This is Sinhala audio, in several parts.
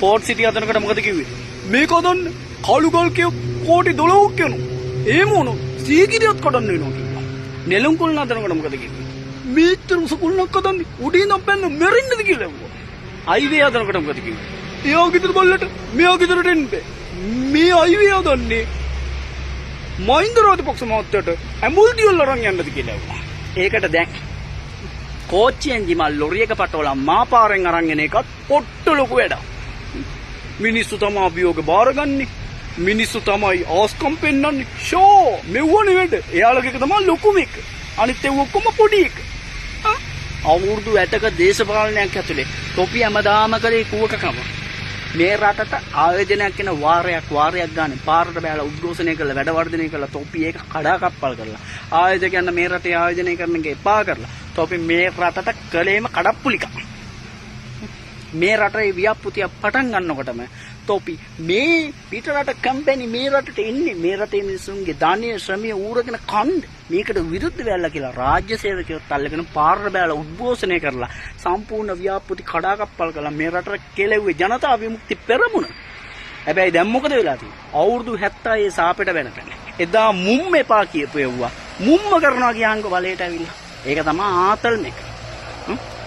පෝට් සිටි හදනකොට මොකද කිව්වේ? මේක හදන්න කළුගල් කිය කෝටි 12ක් යනවා. ඒ මොන සීගිරියත් කඩන්න වෙනවා කිව්වා. නෙළුම් කුල් හදනකොට මොකද කිව්වේ? මීටර උස කුල්ලක් හදන්නේ උඩින් නම් පැන්න මෙරින්නද කියලා කිව්වා. අයිවේ හදනකොට මොකද කිව්වේ? එයා ගෙදර බල්ලට මෙයා ගෙදරට එන්න බෑ. මේ අයිවේ හදන්නේ මහින්ද රාජපක්ෂ මහත්තයාට ඇඹුල් දියල් අරන් යන්නද කියලා කිව්වා. ඒකට දැන් කෝච්චියෙන් ගිමල් ලොරියක පටවලා මාපාරෙන් අරන් එන එකත් පොට්ට ලොකු වැඩක්. මිනිස්සු තමයි අභියෝග බාරගන්නේ. මිනිස්සු තමයි ආස්කම් පෙන්නන්නේ. ෂෝ මෙව්වනේ වැඩ. එයාලගේ එක තමයි ලොකුම එක. අනිත් ඒවා ඔක්කොම පොඩි එක. අවුරුදු 60ක දේශපාලනයක් ඇතුලේ තොපි හැමදාම කරේ කුවකකම. මේ රටට ආයෝජනයක් වෙන වාරයක් ගන්න පාරට බෑලා උද්ඝෝෂණය කරලා වැඩ වර්ධනය කරලා තොපි ඒක කඩාකප්පල් කරලා ආයෝජකයන් මේ රටේ ආයෝජනය කරන එක එපා කරලා තොපි මේ රටට කලේම කඩප්පුලිකක්. මේ රටේ ව්‍යාපෘතිය පටන් ගන්නකොටම තොපි මේ පිට රට කම්පැනි මේ රටට එන්නේ මේ රටේ මිනිසුන්ගේ ධාන්‍ය ශ්‍රමිය ඌරගෙන කණ්ඩ මේකට විරුද්ධ වෙලා කියලා රාජ්‍ය සේවකයෝත් අල්ලගෙන පාරට බෑලා උද්ඝෝෂණය කරලා සම්පූර්ණ ව්‍යාපෘති කඩාකප්පල් කරලා මේ රටට කෙලෙව්වේ ජනතා විමුක්ති පෙරමුණ. හැබැයි දැන් මොකද වෙලා තියෙන්නේ? අවුරුදු 70 සාපෙට වෙනකන්. එදා මුම් එපා කියපු එව්වා. මුම්ම කරනවා කියංග බලයට ඇවිල්ලා. ඒක තමයි ආතල් මේක.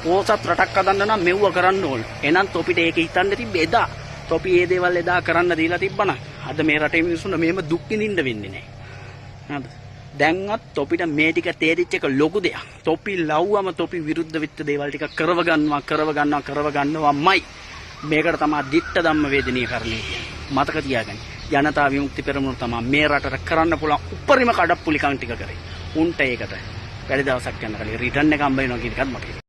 පෝසත් රටක් හදන්න නම් මෙව්ව කරන්න ඕන. එහෙනම් තොපිට ඒක හිතන්න තිබ්බේ එදා. තොපි මේ දේවල් එදා කරන්න දීලා තිබ්බනම් අද මේ රටේ මිනිස්සුන්ට මෙහෙම දුක් විඳින්න වෙන්නේ නැහැ. හරිද? දැන්වත් තොපිට මේ ටික තේරිච්ච එක ලොකු දෙයක්. තොපි ලව්වම තොපි විරුද්ධ වෙච්ච දේවල් ටික කරව ගන්නවාමයි. මේකට තමයි ditta ධම්ම වේදනීය කරන්නේ කියන්නේ. මතක තියාගන්න. ජනතා විමුක්ති පෙරමුණ තමයි මේ රටට කරන්න පුළුවන් උපරිම කඩප්පුලිකම් ටික කරේ. උන්ට ඒකට වැඩි දවසක් යන කලින් රිටර්න් එක හම්බ වෙනවා කියන එකත් මතකයි.